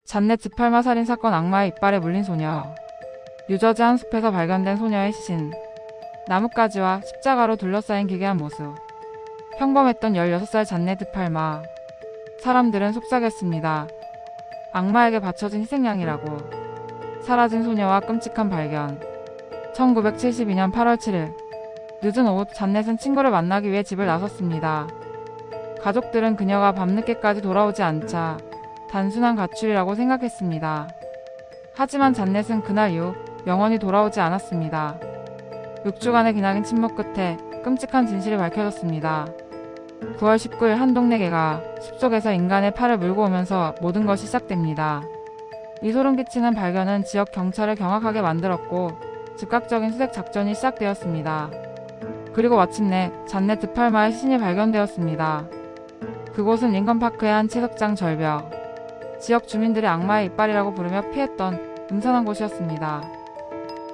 잔넷 드팔마 살인 사건 악마의 이빨에 물린 소녀. 뉴저지 한 숲에서 발견된 소녀의 시신. 나뭇가지와 십자가로 둘러싸인 기괴한 모습. 평범했던 16살 잔넷 드팔마. 사람들은 속삭였습니다. 악마에게 바쳐진 희생양이라고. 사라진 소녀와 끔찍한 발견. 1972년 8월 7일. 늦은 오후 잔넷은 친구를 만나기 위해 집을 나섰습니다. 가족들은 그녀가 밤늦게까지 돌아오지 않자 단순한 가출이라고 생각했습니다. 하지만 잔넷은 그날 이후 영원히 돌아오지 않았습니다. 6주간의 기나긴 침묵 끝에 끔찍한 진실이 밝혀졌습니다. 9월 19일 한 동네 개가 숲속에서 인간의 팔을 물고 오면서 모든 것이 시작됩니다. 이 소름 끼치는 발견은 지역 경찰을 경악하게 만들었고 즉각적인 수색 작전이 시작되었습니다. 그리고 마침내 잔넷 드팔마의 시신이 발견되었습니다. 그곳은 링컨파크의 한 채석장 절벽. 지역 주민들이 악마의 이빨이라고 부르며 피했던 음산한 곳이었습니다.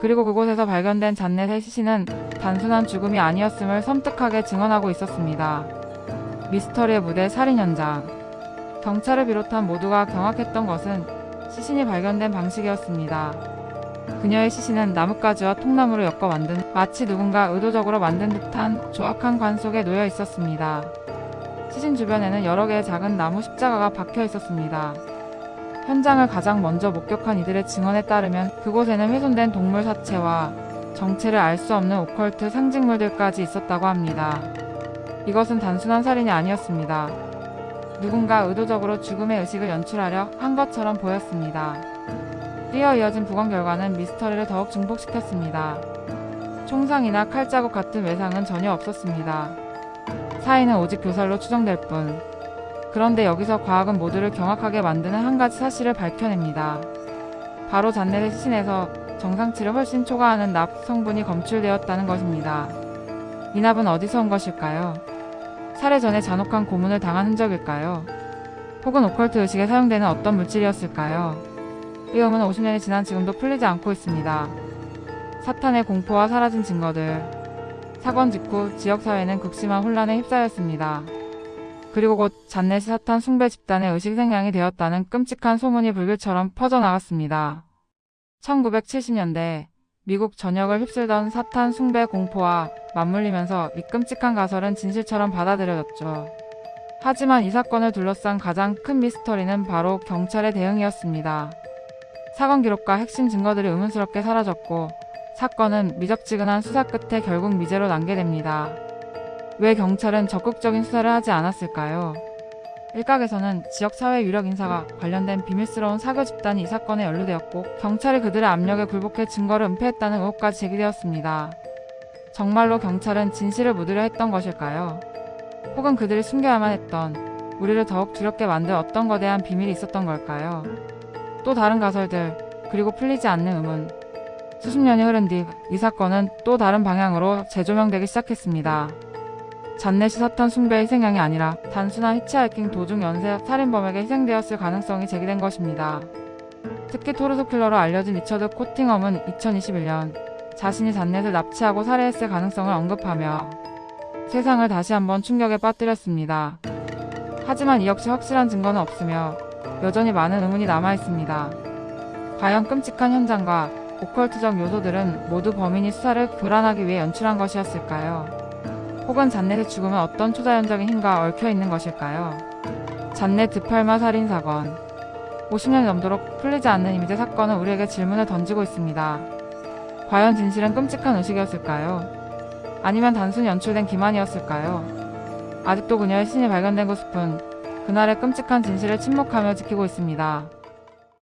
그리고 그곳에서 발견된 잔넷의 시신은 단순한 죽음이 아니었음을 섬뜩하게 증언하고 있었습니다. 미스터리의 무대 살인 현장. 경찰을 비롯한 모두가 경악했던 것은 시신이 발견된 방식이었습니다. 그녀의 시신은 나뭇가지와 통나무로 엮어 만든 마치 누군가 의도적으로 만든 듯한 조악한 관 속에 놓여 있었습니다. 시신 주변에는 여러 개의 작은 나무 십자가가 박혀 있었습니다. 현장을 가장 먼저 목격한 이들의 증언에 따르면 그곳에는 훼손된 동물 사체와 정체를 알 수 없는 오컬트 상징물들까지 있었다고 합니다. 이것은 단순한 살인이 아니었습니다. 누군가 의도적으로 죽음의 의식을 연출하려 한 것처럼 보였습니다. 뛰어 이어진 부검 결과는 미스터리를 더욱 증폭시켰습니다. 총상이나 칼자국 같은 외상은 전혀 없었습니다. 사인은 오직 교살로 추정될 뿐. 그런데 여기서 과학은 모두를 경악하게 만드는 한 가지 사실을 밝혀냅니다. 바로 잔넷의 시신에서 정상치를 훨씬 초과하는 납 성분이 검출되었다는 것입니다. 이 납은 어디서 온 것일까요? 살해 전에 잔혹한 고문을 당한 흔적일까요? 혹은 오컬트 의식에 사용되는 어떤 물질이었을까요? 이 의문은 50년이 지난 지금도 풀리지 않고 있습니다. 사탄의 공포와 사라진 증거들. 사건 직후 지역사회는 극심한 혼란에 휩싸였습니다. 그리고 곧 잔넷이 사탄 숭배 집단의 의식생양이 되었다는 끔찍한 소문이 불길처럼 퍼져나갔습니다. 1970년대 미국 전역을 휩쓸던 사탄 숭배 공포와 맞물리면서 이 끔찍한 가설은 진실처럼 받아들여졌죠. 하지만 이 사건을 둘러싼 가장 큰 미스터리는 바로 경찰의 대응이었습니다. 사건 기록과 핵심 증거들이 의문스럽게 사라졌고 사건은 미적지근한 수사 끝에 결국 미제로 남게 됩니다. 왜 경찰은 적극적인 수사를 하지 않았을까요? 일각에서는 지역사회 유력 인사가 관련된 비밀스러운 사교 집단이 이 사건에 연루되었고 경찰이 그들의 압력에 굴복해 증거를 은폐했다는 의혹까지 제기되었습니다. 정말로 경찰은 진실을 묻으려 했던 것일까요? 혹은 그들이 숨겨야만 했던, 우리를 더욱 두렵게 만들 어떤 거대한 비밀이 있었던 걸까요? 또 다른 가설들, 그리고 풀리지 않는 의문. 수십 년이 흐른 뒤 이 사건은 또 다른 방향으로 재조명되기 시작했습니다. 잔넷이 사탄 숭배의 희생양이 아니라 단순한 히치하이킹 도중 연쇄 살인범에게 희생되었을 가능성이 제기된 것입니다. 특히 토르소 킬러로 알려진 리처드 코팅엄은 2021년 자신이 잔넷을 납치하고 살해했을 가능성을 언급하며 세상을 다시 한번 충격에 빠뜨렸습니다. 하지만 이 역시 확실한 증거는 없으며 여전히 많은 의문이 남아있습니다. 과연 끔찍한 현장과 오컬트적 요소들은 모두 범인이 수사를 교란하기 위해 연출한 것이었을까요? 혹은 잔넷의 죽음은 어떤 초자연적인 힘과 얽혀있는 것일까요? 잔넷 드팔마 살인사건. 50년이 넘도록 풀리지 않는 이미지 사건은 우리에게 질문을 던지고 있습니다. 과연 진실은 끔찍한 의식이었을까요? 아니면 단순히 연출된 기만이었을까요? 아직도 그녀의 신이 발견된 그 숲은 그날의 끔찍한 진실을 침묵하며 지키고 있습니다.